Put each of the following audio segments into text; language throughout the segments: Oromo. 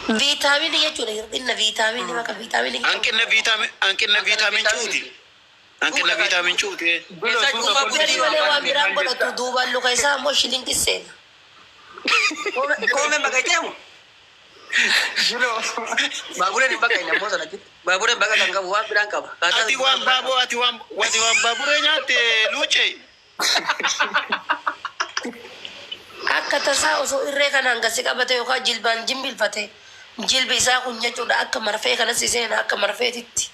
فيتامين يجوا إن فيتامين ما كفيتامين أنكنا فيتامين شوتي أنكنا فيتامين شوتي ولا وامران بنا تدوبا لو كيسا مش لينك السين كم بقيتهم baburan yang bagai namo sana kit baburan bagai kan kamu wambiran kaba ati wam baburan nyate luce akka tasaa osoo irree kanaan gasi qabate yookaan jilbaan jimbil fate jilbi isaa kun jechuudha akka marfee kana siseen akka marfeetitti.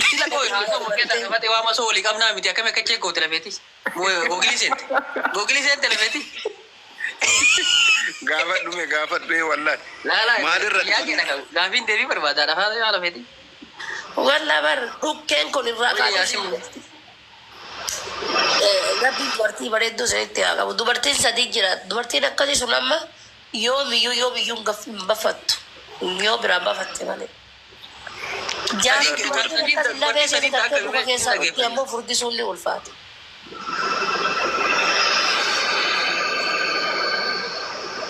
Sila koi haso mo kita sabate wa maso oli kamna miti akame kache ko telefeti mo gogili sen telefeti gafat dume wallahi la madirra ya gina ka gafin devi barbada da fa ya lafeti walla bar rukken kon irra ka Gabbi dubartii bareedduu sanitti haa qabu. Dubartiin sadii jira. Dubartiin akkasii sun amma yoomiyyuu hin bafattu. Yoo biraan bafatte malee. Jaartiin lafee sadii takkee dhufa keessaa dhufti ammoo furdisuun ni ulfaata.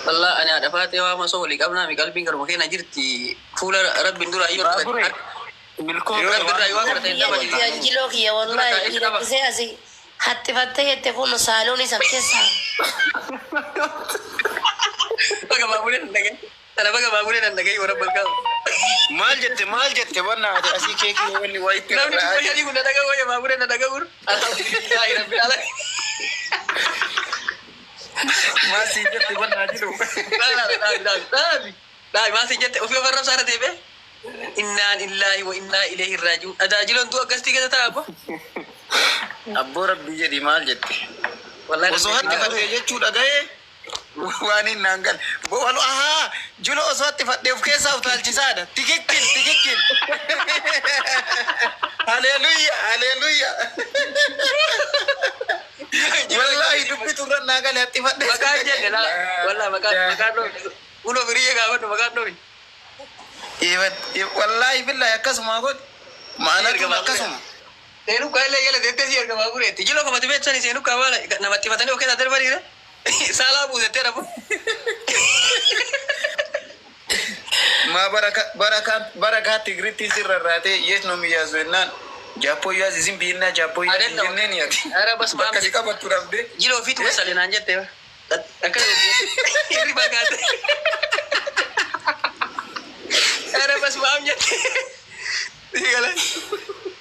والله أنا دفعت يا ما سولي قبلنا من قلبي كرم كنا جرتي فول رب ندور أيوة ملكون رب الرأيوة كرتين دابا يانجلوك يا والله إذا كسي حتى فتى تكون سالوني سكتسا. بقى بابولين نجى أنا بقى بابولين نجى ورب الكام مال جت وانا أسي كيك اللي وايت لا مش كوي هذي كنا نجى ويا بابولين نجى ور الحمدلله رب العالمين ما سيجت وانا أجلو لا ما سيجت وفي فرق صار تبى إنا لله وإنا إليه راجعون أداجلون تو أقصتي كذا تابو أبو ربي جدي مال جت والله وصوت فتح يجود أجاي واني نانجل بقولوا جلو وصوت فتح في كيسة وتالجي سادة تكيكين هاليلويا والله دبي تورن نانجل هتي فتح مكان جل لا والله مكان لو uno beriye kawan makan doi iya wallahi billahi akasum agod mana akasum Senu kaya yale dete sih harga bagus reti. Jilo kamu tiba cari senu kawal nama tiba tadi oke tak terbalik salah bu dete apa? Ma barakat tigriti sirrate yes nomi ya zenan japo ya zizim bina japo ya jinen ya. Ara bas maam kasih kabar turab de. Jilo fit masalin aja teh. Akan iri bagat. Ara bas maamnya. Segala.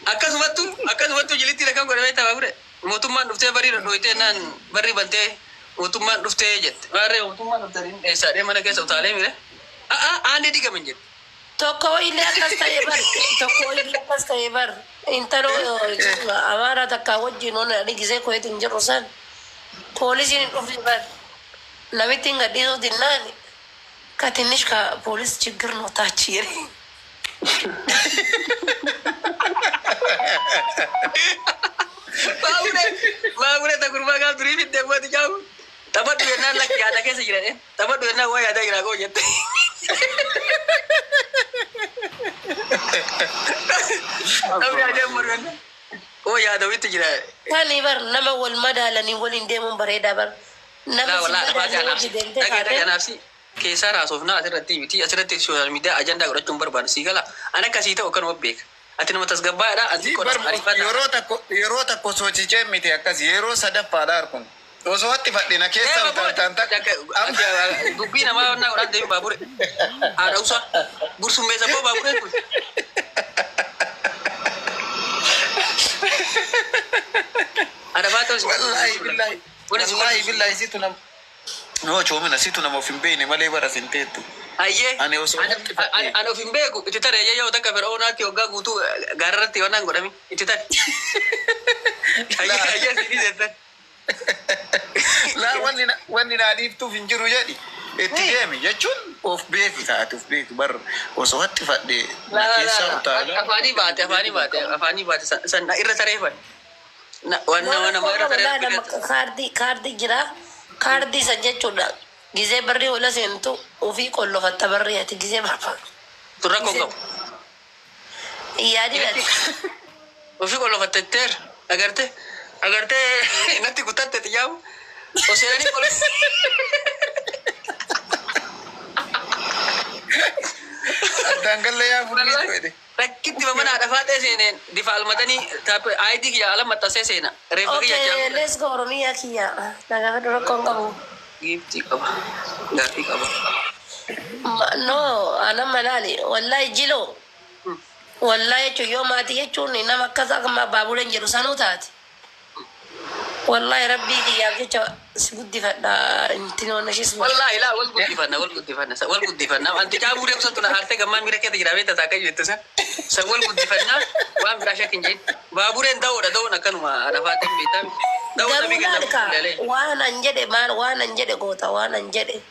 Akkasumatu jilitti rakam godhamee taa'aa ture. Mootummaan dhuftee barii dhodhooyitee naan barri bantee mootummaan dhuftee jette. Baarree mootummaan dhuftee eessaadhee mana keessa utaalee mire. Aanni digaman jette. Tokko illee akkas ta'e bar. Intaloo amaara takkaa wajjin oona dhigisee koyeetu hin jirru san. Poolisiin hin dhufne bar. Namitti hin gadhiisuu dinnaani. Katinish ka poolis ችግር ነው ታች ይሬ Baabure ta kurba ka duri fitte buat jauh. Tabat dua nan lagi ada ke sih kan? Tabat dua nan wah ada kira kau jette. Tapi ada murgan. Oh ya ada itu jira. Kali bar nama wal madala ni walin demo bareda bar. Nama wala apa nafsi. Ada nafsi. Kisah rasufna asirratti miti asirratti social media agenda godhachuun barbaadu sigala ana kasii ta'u kan wabbeek ati nama tasgabbaadha ati yeroo takko sochichee miti akkas yeroo sadaffaadha kun osoo hatti fadhina keessa utaaltaan dubbii namaa onnaa godhan deemi baabure haadha usa gursummeessa koo baabure kun ada baatoo wallahi billahi situ nam no chomina situ na mofimbeini male bara sintetu ayye ane oso ana ofimbeku ititare yeyo taka verona ki oga gutu gararati onan godami ititare ayye sidi zeta la wani na dif tu finjiru jadi etidemi jechun of beki saat of beki bar oso hatti fadde kesa utala afani baate san irra tarefa na wana mara tarefa kardi jira Kardi saja cuda, gize beri olah sentu, ufi kollo kata beri hati gize berapa? Turun kongkong. Iya di mana? Ufi kollo kata ter, agar te nanti kutat te jauh. Osera ni kollo. دانقل يا فليت ركبت بمن على فاتي سنين دفاع المدني تاب ايدي يا على متى سنة ريفري يا Okay, let's go Oromia kia. Nagakaduro kong kamu. جبتي كبا دارتي كبا No, ana malali. Wallahi jilo. Wallahi cuyo mati jechuun nama akkas akkama baabuleen jedhu sanuu taate. Wallahi rabbii kiyyaaf jecha si guddifadha intinoon ishis. والله لا والقد فنا انت جابوا لي وصلتنا ارتك ما ميرك كده جرابي تتاكي جتسا سوال قد فنا وام براشا كنجي بابورين دورة كانوا ما انا فاتك بيتام دورة بيجي وانا نجد مان وانا نجد قوتا وانا نجد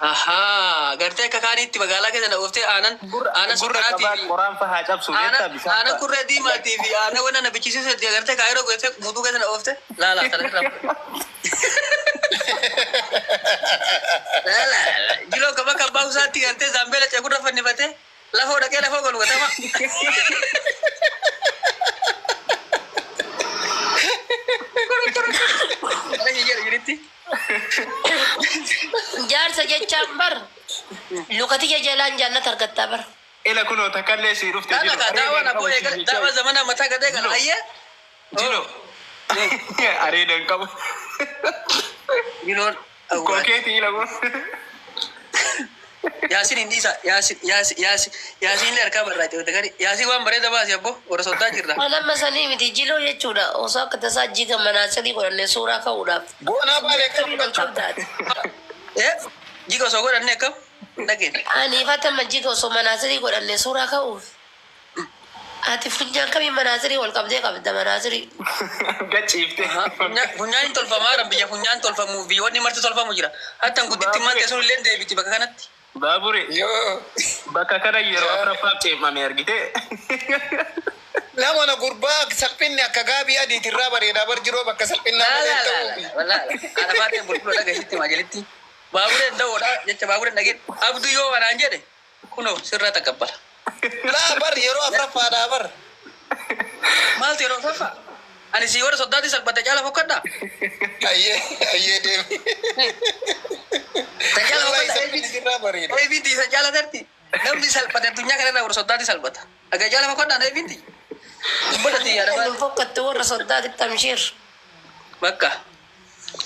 اها قرتك كاني تبغالا كده نوفتي انا سكراتي قران فهاجب سوريتا بيسا انا كردي ما تي في انا وانا بيجي سي قرتك ايرو قلت مودو كده نوفتي لا ترى لا جلو كما كباو ساتي انت زامبل چكو رفني بته لا فودا كده لا فوغل وتما jaar saja chamber lukati jalan jannat argatta bar الى كنو تكلي سي رفت انا كداوا انا بوي داوا زمانا متى كده كان ايه جيلو اريد انكم جلو كوكيتي لا ياسين انديسا ياسين لركب الراجل وتكاري ياسين وان بريده باس يبو ورسوتا جردا انا مسني متي جيلو يچودا اوسا كتسا جيغا مناسدي قرن سورا كودا بونا بالك جيغا سوغو دنه كم دغين اني فاطمه جيغا سو مناسدي قرن سورا كو ati funjaan kami manasiri wal qabdee qabda manasiri gachiifte funyaan tolfamaara biyya funyaan tolfamu biyyoonni marti tolfamu jira hatta gudditti maante sun illee deebiti bakka kanatti baabure yo bakka kana yeroo afraffaa ceemame argite namana gurbaa salphinni akka gaabii adiitirraa bareedaa bar jiroo bakka salphinnaa wallahi ana faatee bulbula dhagasitti maajalitti baabureen da'oodha jecha baabureen dhageen abdu yoo wanaan jedhe kunoo sirraa taqabbala لا بر يروح أفرفا دا بر مالتي يروح أفرفا أنا سيورة صداتي سلبت جالة فكرنا أيه ديم تجالة فكرنا أي بنتي سجالة درتي نم دي سلبت الدنيا كنا ورا صداتي سلبت أجا جالة فكرنا أنا بنتي بدتي يا رب فوق التور صدات التمشير بكا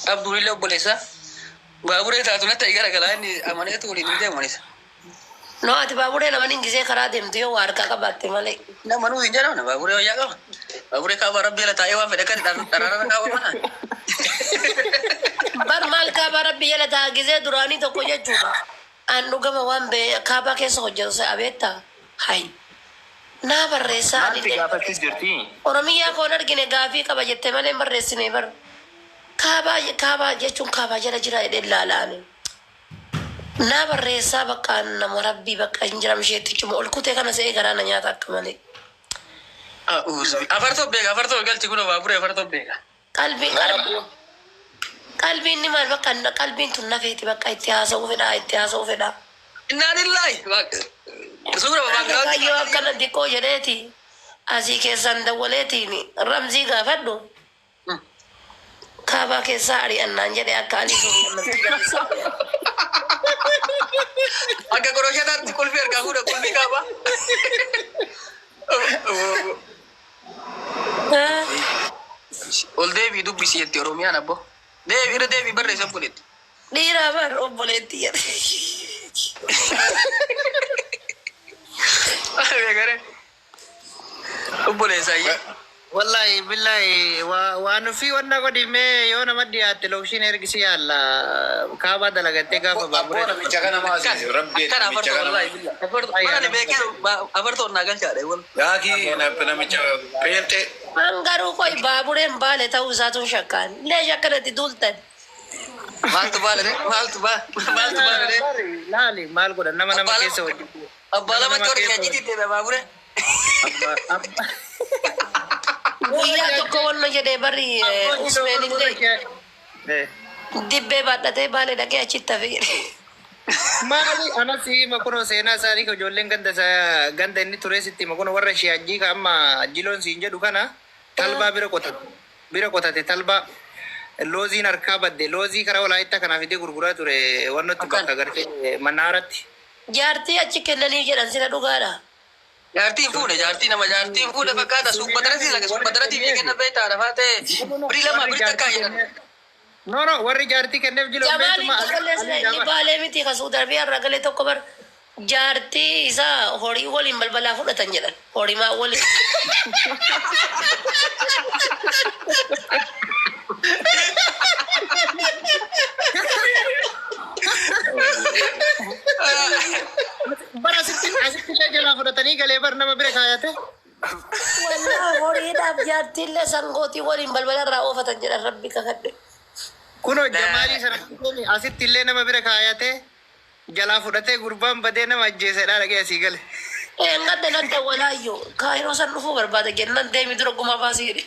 عبد الله بوليسا بابوري تاتونا تيجي كلا إني أمانة تقولي نجي أمانة no ati baabure nama ningisee karaa deemtu yoo harka qabatte malee nama nu injara na baabure wayyaa qaba baabure kaaba rabbi la taa'ee waan fedhe kan dhararara kaaba mana bar maal kaaba rabbi jala taagisee duraanii tokko jechuudha an dhugama waan bee kaabaa keessa hojjetu sa abeetta hay naa barreessaa maalti gaafattis jirti oromiyaa koon argine gaafii qaba jette malee barreessine bar kaabaa jechuun kaabaa jala jira jedhee laalaane naa barreessaa bakka nama rabbii bakka hin jiram isheetti cuma ol kutee kana se'ee garaa na nyaata akka malee. Afartoo galchi kun baabure afartoo beeka. Qalbiin ni maal bakka qalbiin tun nafeeti bakka itti haasa'uu fedha. Innaan illaahi suura babaangaa. Yoo akkana xiqqoo jedheeti asii keessaan dawwaleetiin ramzii gaafadhu kaabaa keessaa ari'annaan jedhe akka alii sun namatti galisa. Agak korosnya nanti kulfi harga udah kulfi apa? Ol Devi itu bisa ya Oromia nabo. Devi berresa kulit. Dira bar boleh dia. Ya kare. Boleh saya. wallahi billahi waan fi wanna godhi mee yoo nama dhiyaate lokshin ergisi yaalla kaaba dalagattee gaafa baabure namicha kana maasi rabbi kan afartoo wallahi billahi mana beekee afartoo naa galchaadhe wal yaaki namicha peente Anggaru koi baabureen baale ta'uu isaatuun shakkaan illee shakkanatti duultan. maaltu baale laali maal godha nama keessa hojjetu abbaa lamatti warri jajjiitti baabure guyyaa tokko wanna jedhee barri Usmeen illee dibbee baadhatee baale dhaqee achitti hafe jedhe. maali anasi makuno seenaa isaanii ijoolleen ganda inni tureesitti makuno warra shiyaajii ka amma jiloon siin jedhu kana talbaa bira qotate talbaa looziin harkaa badde loozii karaa walaayitta kanaaf itti gurguraa ture wannotti bakka gartee mannaaratti Jaartii achi kennanii jedhan sina dhugaadha. Jaartii nama jaartii fuudhe fakkaata subbadarati laga subbadarati kenna beektaa lafaa ta'e birii lama birii takkaa jedhan. No, warri jaartii kenneef jiru. Jamaaliin qaqalleessa inni baalee miti kan Suudarbii har'a galee tokko bar jaartii isaa horii waliin balbalaa fudhatan jedhan. Horii maa waliin. Bara asitti jalaa fudhatanii galee bar nama bira kaayate. Walaa horiidhaaf jaartiillee sangootii waliin balbala irraa oofatan jedhan rabbi kakadhe. Kuno Jamaalii sana asitti illee nama bira kaayate jalaa fudhatee gurbaan badee nama ajjeesedha dhagee asii gale. Ngadda ngadda walaayyoo kaayiroo san dhufuu barbaada jennan deemi dura gumaa baasiidhe.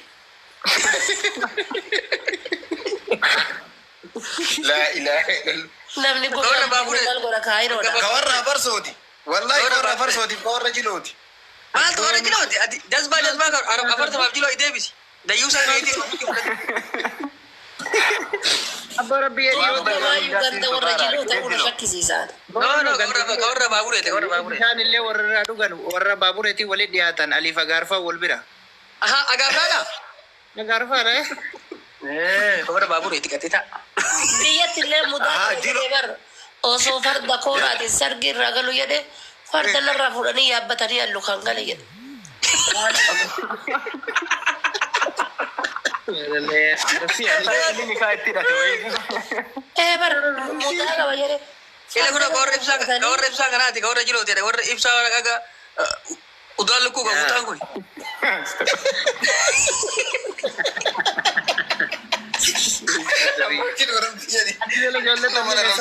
La ilaha illallah. Namni gumaa maal godha kaayiroodha. Kawarra farsooti. Wallahi kawarra farsooti kawarra jilooti. Maaltu warra jilooti? Jazbaa afartamaaf jiloo deebisi. Dayyuu isaa eegee. Abba rabbi ganda warra jiloota kun shakkisiisaan. Kawarra baabureeti kawarra baabureeti. Isaan illee warra dhugan warra baabureetii walitti dhiyaatan Aliif Agaarfaa wal bira. Aha agaarfaadha? Agaarfaadha. Kawarra baabureeti qaxita. Biyyatti illee mudaa bar osoo farda kooraatiin sargi irraa galu jedhe farda narraa fuudhanii yaabbatanii hallu kan gale jedhe. Bar mudaa qaba jedhe. Ila kuna kawarra ibsaa kanaati kawarra jilooti jedhe warra ibsaa qaga udaan lukkuu qabu utaan kun.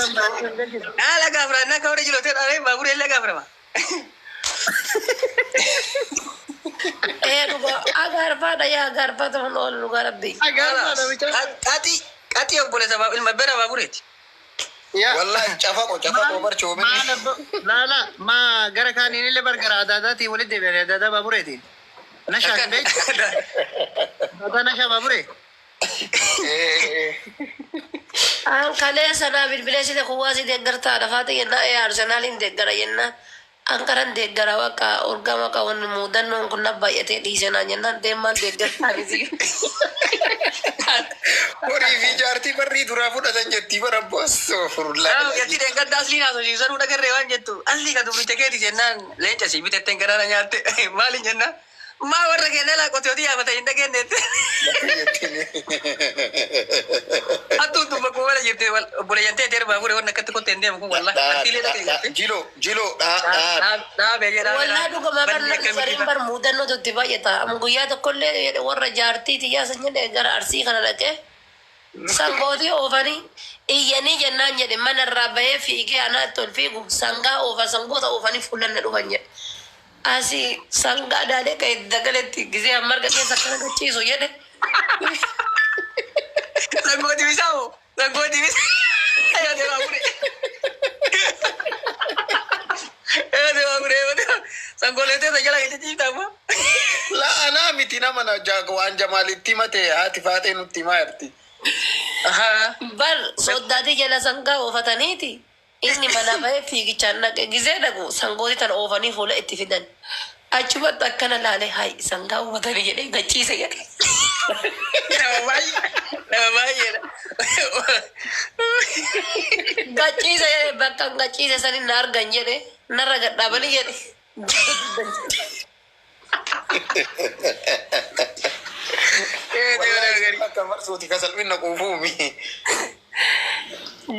Ala gafra na kawarra jilooti jedhe baabura illee gaframa. Dhuga agaarfaadha yaa agaarfaata hun oolu dhugaa rabbi. Qati obboleessa ilma bera baabureeti. Wallahi cafaqo barchoome. Lala ma gara kaaniin illee bargara adaadaatii walitti deebi'anii adaadaa baabureeti. Nashaan beektu. Adaadaa nashaa baabure. An kalee sanaa bilbileessite kuwaasi deeggartaadha faata jennaa Arsenaaliin deeggara jennaan. Angkaran deeggara waqa orgama qaban muudannoon kun baay'atee dhiisenaa jennaan deemaan deeggartaanisi. Horii fi jaartii barrii duraa fudhatan jettii bara boosoo furullaa. Yatti deeggarta aslii haasofsiisanuu dhagarree waan jettu aslii ka dubricha keeti jennaan leenca sii bitetteen garaana nyaatte maaliin jennaan maa warra keenya laa qotiyooti yaafata hin dhageenneette. Hattuun tun bakkuma wala jirte obboleeyyantee teera baabure waan akkatti kotteen deemu kun wallaahi hattiilee dhagee Jilo dhaabee jedhaa. Wallaahi dhugama barna sariin bar muudannoo tutti baay'ata. Guyyaa tokkollee warra jaartii xiyyaa san jedhe gara Arsii kana dhaqee sangootii oofanii iyyanii jennaan jedhe manarraa bahee fiigee anaatti ol fiigu sangaa oofa sangoota oofanii fuullanne dhufan jedhe. Asii sangaa daalee ka'e dagaletti gisee marga keessa akkana gachiisu jedhe. Sangooti bisaa moo? Sangooti bisaa. Yaadee baabure. Yaadee baabure sangoolee teessa jala gadi ciibtaa moo? la anaa miti nama na waan Jamaalitti mate haati faatee nutti himaa jirti. Bar soddaatii jala sangaa oofataniiti. Inni mana bahee fiigichaan dhaqe gisee dhaqu sangooti tan oofanii fuula itti fidan. Achumatti akkana laalee hayi sangaa oofatanii jedhee gachiise jedhe. Nama baay'eedha. Gachiise jedhe bakka gachiise sanii na argan jedhe narra gadhaabanii jedhe. Akka marsuuti kasalphina quufuumi.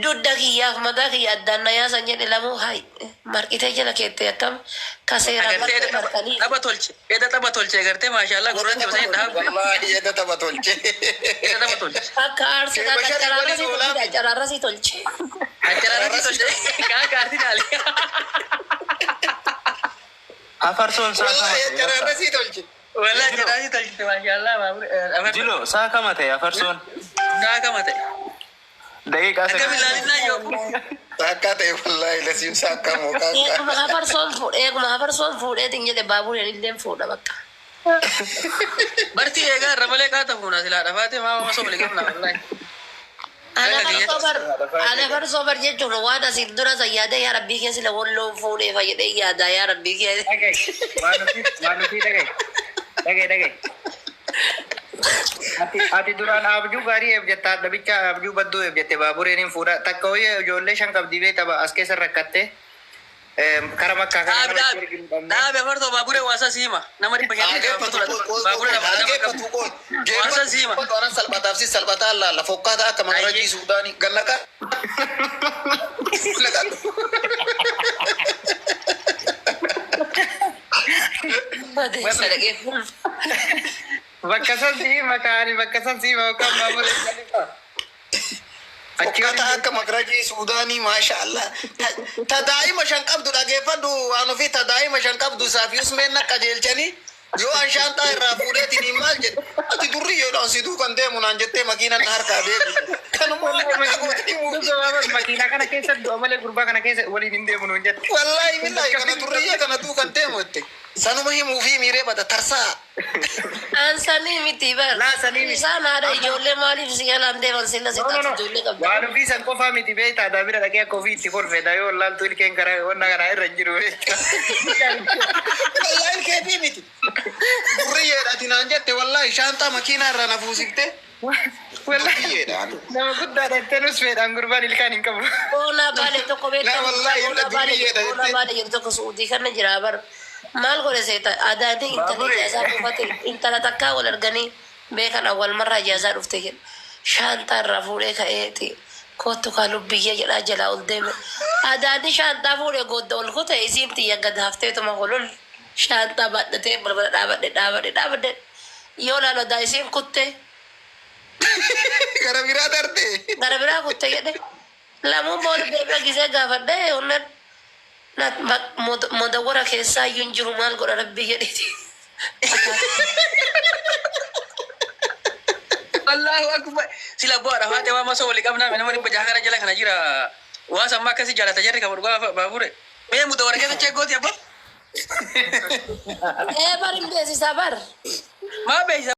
Dudda kiyyaaf mataa kiyya addaan na yaasan jedhe lamuu hayi marqitee jala keettee akkam kaseeraan marqanii. Tapha tolchee gartee maashaallah gurratti basanii dhaabu. Wallahi edda tapha tolche. Akka aarsi cararrasii tolche. Cararrasii tolche. Kaartii dhaalee. Afarsoon Wallahi cararrasii tolche. Wallahi cararrasii tolche maashaallah. Jilo saakama ta'e afarsoon. Saakama ta'e. Daqiiqaa Akkamiin laalinaa yoo? Saakkaa ta'e wallahi lasiin saakkaa mookaa. Eeguma hafarsoon fuudheetiin jedhe baabureen illeen fuudha bakka. Bartii eegaa irra malee qaata fuuna silaa dhafaate maa soble qabna wallahi. أنا برصبر جيتون وانا سيدنا زيادة يا ربي كيس لولو فولي فيدي يا ربي كيس Dhagaye. Ati duraan abjuu gaarii eef jetta dhabicha abjuu badduu eef jette baabureen hin fuudha takka wayii ijoollee shan qabdi beekta as keessa rakkatte kara makkaa kana dhaabe fartoo baaburee waasa siima nama dhibba baaburee waasa siima Orang salbataaf si salbataa laala fokkaata akka magarajii suudaanii gallaqa. bakka san siima kaani bakka san siima yookaan baabureen jallifa. Fokkaata akka magarajii suudaanii maasha Allah. Tadaa'ima shan qabdu dhageeffadhu waan ofii tadaa'ima shan qabdu saafius meenna qajeelchanii. Yoo anshaan xaa irraa fuudheetiin hin maal jedhu ati durri yoodhaan si duukan deemu naan jettee makiinan na harkaa deemu. Kanuma makiinaa kana keessa du'a malee gurbaa kana keessa waliin hin deemu nuun jette. Wallaahi billahi kana durriyyee kana duukan deemu jette. Sanuma himuu fi miiree bada tarsaa. Ansanii miti bar. Isaan haadha ijoollee maaliif si jalaan deeman silla si taatu ijoollee qabda. Waan ofii san qofaa miti beektaa daabira dhaqee akka ofii itti kolfedha yoo laaltu ilkeen karaa wanna kanaa irra jiru beektaa. Wallaahi ilkeetii miti. Durriyyeedhaati naan jette wallaahi shaantaa makiinaa irraa na fuusiftee. Nama guddaadha itti nus fedhaan gurbaan ilkaan hin qabu. Oonaa baale tokko beektaa. Oonaa baale jiru tokko suudii kana jira bar. Maal godhe seeta adaadii intala ijaasaa dhufate intala takkaa wal arganii beekan awwal marraa ijaasaa dhufte jedha. Shaantaa irraa fuudhee ka'eeti kootu kaaluu biyya jedhaa jalaa ol deeme. Adaadii shaantaa fuudhee godda ol kute isiin xiyya gad hafteetuma golol shaantaa baadhatee balbala dhaabadhe. Yoo laalo daa isiin kutte. Gara biraa darte. Gara biraa kutte jedhe. Lamuun booda deebi'a gisee gaafadhe onnan. Modawara keessaa iyyuu hin jiru maal godha rabbii jedheeti. Allahu akbar. Sila bu'aadha haati waa masa walii qabnaa nama dhibba jaha kana jala kana jira. Waa sammaa akkasii jaalata jarri kan dhugaa baabure. Mee mudawara keessa cheegooti abba. Bar hin beeksisaa bar. Maa beeksisa.